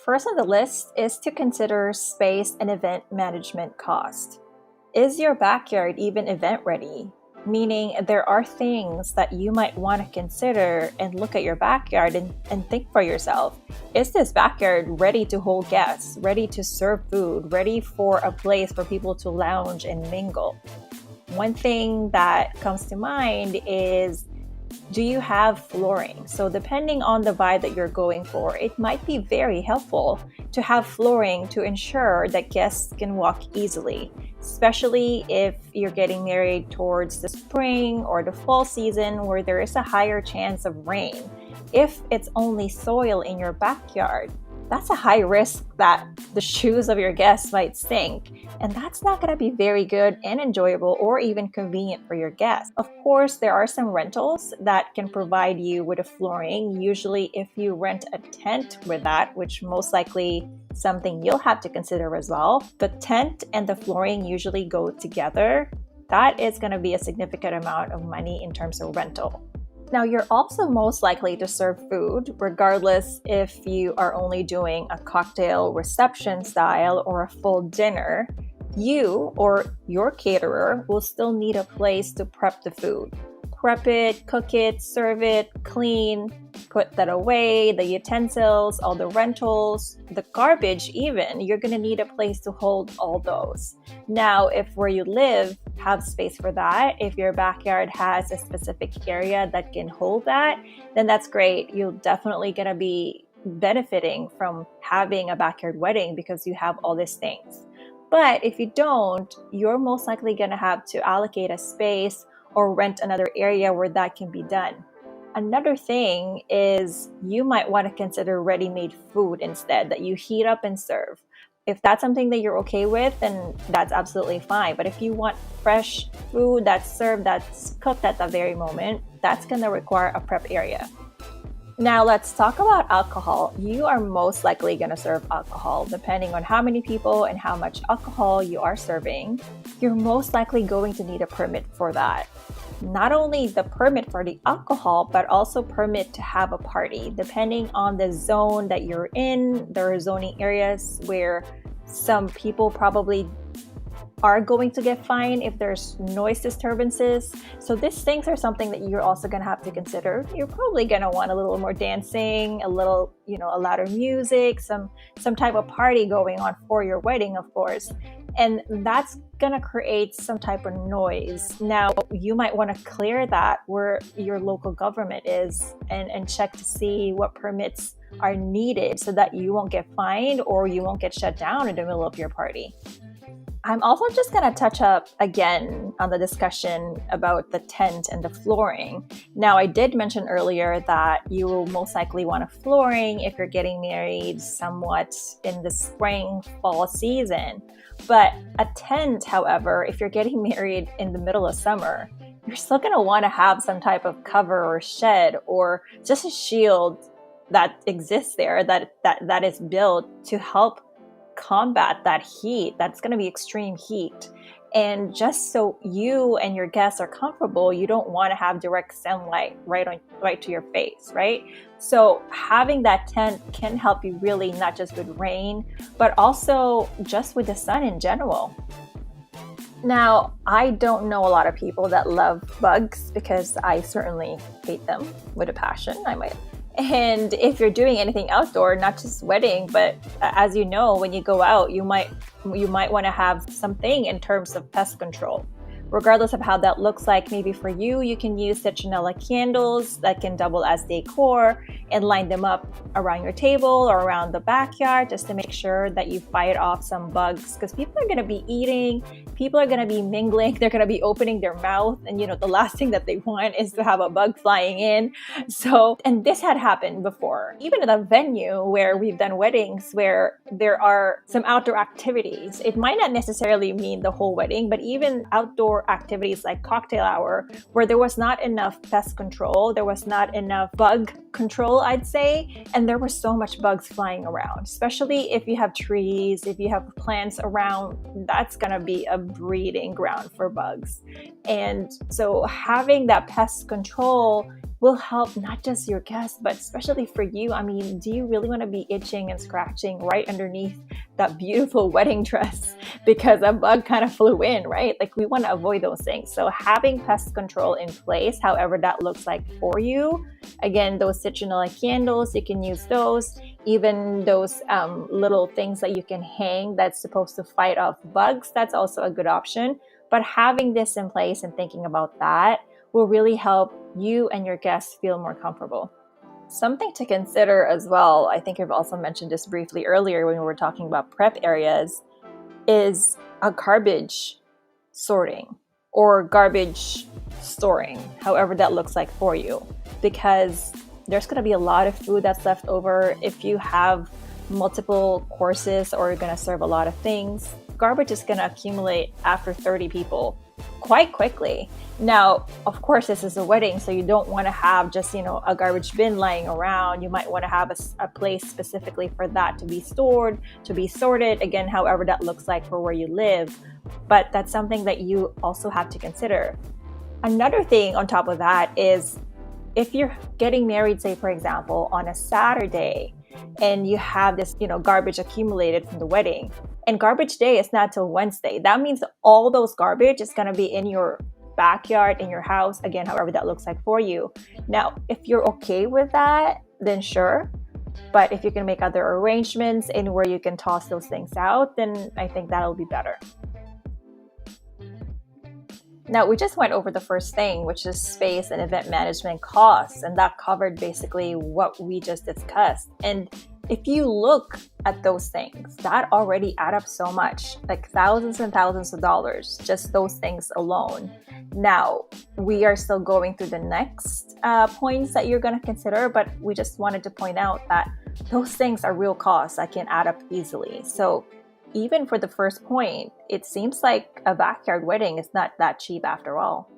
First on the list is to consider space and event management cost. Is your backyard even event ready? Meaning there are things that you might want to consider and look at your backyard and think for yourself. Is this backyard ready to hold guests, ready to serve food, ready for a place for people to lounge and mingle? One thing that comes to mind is, do you have flooring? So depending on the vibe that you're going for, it might be very helpful to have flooring to ensure that guests can walk easily, especially if you're getting married towards the spring or the fall season where there is a higher chance of rain. If it's only soil in your backyard, that's a high risk that the shoes of your guests might sink, and that's not going to be very good and enjoyable or even convenient for your guests. Of course, there are some rentals that can provide you with a flooring. Usually if you rent a tent with that, which most likely something you'll have to consider as well, the tent and the flooring usually go together. That is going to be a significant amount of money in terms of rental. Now, you're also most likely to serve food, regardless if you are only doing a cocktail reception style or a full dinner. You or your caterer will still need a place to prep the food. Prep it, cook it, serve it, clean, put that away, the utensils, all the rentals, the garbage even. You're going to need a place to hold all those. Now, if where you live have space for that, if your backyard has a specific area that can hold that, then that's great. You're definitely going to be benefiting from having a backyard wedding because you have all these things. But if you don't, you're most likely going to have to allocate a space or rent another area where that can be done. Another thing is you might want to consider ready-made food instead that you heat up and serve. If that's something that you're okay with, then that's absolutely fine. But if you want fresh food that's served, that's cooked at the very moment, that's going to require a prep area. Now let's talk about alcohol. You are most likely going to serve alcohol. Depending on how many people and how much alcohol you are serving, you're most likely going to need a permit for that. Not only the permit for the alcohol, but also permit to have a party. Depending on the zone that you're in, there are zoning areas where some people probably are going to get fined if there's noise disturbances. So these things are something that you're also going to have to consider. You're probably going to want a little more dancing, a little, a louder music, some type of party going on for your wedding, of course. And that's going to create some type of noise. Now, you might want to clear that where your local government is and check to see what permits are needed so that you won't get fined or you won't get shut down in the middle of your party. I'm also just going to touch up again on the discussion about the tent and the flooring. Now, I did mention earlier that you will most likely want a flooring if you're getting married somewhat in the spring, fall season. But a tent, however, if you're getting married in the middle of summer, you're still going to want to have some type of cover or shed or just a shield that exists there that is built to help combat that heat. That's going to be extreme heat. And just so you and your guests are comfortable, you don't want to have direct sunlight right to your face, right? So having that tent can help you really, not just with rain, but also just with the sun in general. Now, I don't know a lot of people that love bugs because I certainly hate them with a passion. And if you're doing anything outdoor, not just wedding, but as you know, when you go out, you might want to have something in terms of pest control. Regardless of how that looks like, maybe for you, you can use citronella candles that can double as decor and line them up around your table or around the backyard just to make sure that you fight off some bugs, because people are going to be eating, people are going to be mingling, they're going to be opening their mouth, and the last thing that they want is to have a bug flying in. So, and this had happened before, even at a venue where we've done weddings where there are some outdoor activities. It might not necessarily mean the whole wedding, but even outdoor activities like cocktail hour, where there was not enough pest control, there was not enough bug control, I'd say, and there were so much bugs flying around, especially if you have trees, if you have plants around, that's going to be a breeding ground for bugs. And so having that pest control will help not just your guests, but especially for you. I mean, do you really want to be itching and scratching right underneath that beautiful wedding dress because a bug kind of flew in, right? Like, we want to avoid those things. So having pest control in place, however that looks like for you, again, those citronella candles, you can use those. Even those little things that you can hang that's supposed to fight off bugs, that's also a good option. But having this in place and thinking about that will really help you and your guests feel more comfortable. Something to consider as well, I think I've also mentioned this briefly earlier when we were talking about prep areas, is a garbage sorting or garbage storing, however that looks like for you, because there's going to be a lot of food that's left over. If you have multiple courses or you're going to serve a lot of things, garbage is going to accumulate after 30 people quite quickly. Now, of course, this is a wedding, so you don't want to have just, a garbage bin lying around. You might want to have a place specifically for that to be stored, to be sorted, again, however that looks like for where you live. But that's something that you also have to consider. Another thing on top of that is, if you're getting married, say, for example, on a Saturday, and you have this, garbage accumulated from the wedding, and garbage day is not till Wednesday, that means all those garbage is going to be in your backyard, in your house, again, however that looks like for you. Now, if you're okay with that, then sure. But if you can make other arrangements in where you can toss those things out, then I think that'll be better. Now, we just went over the first thing, which is space and event management costs, and that covered basically what we just discussed. And if you look at those things, that already add up so much, like thousands and thousands of dollars, just those things alone. Now, we are still going through the next points that you're going to consider, but we just wanted to point out that those things are real costs that can add up easily. So even for the first point, it seems like a backyard wedding is not that cheap after all.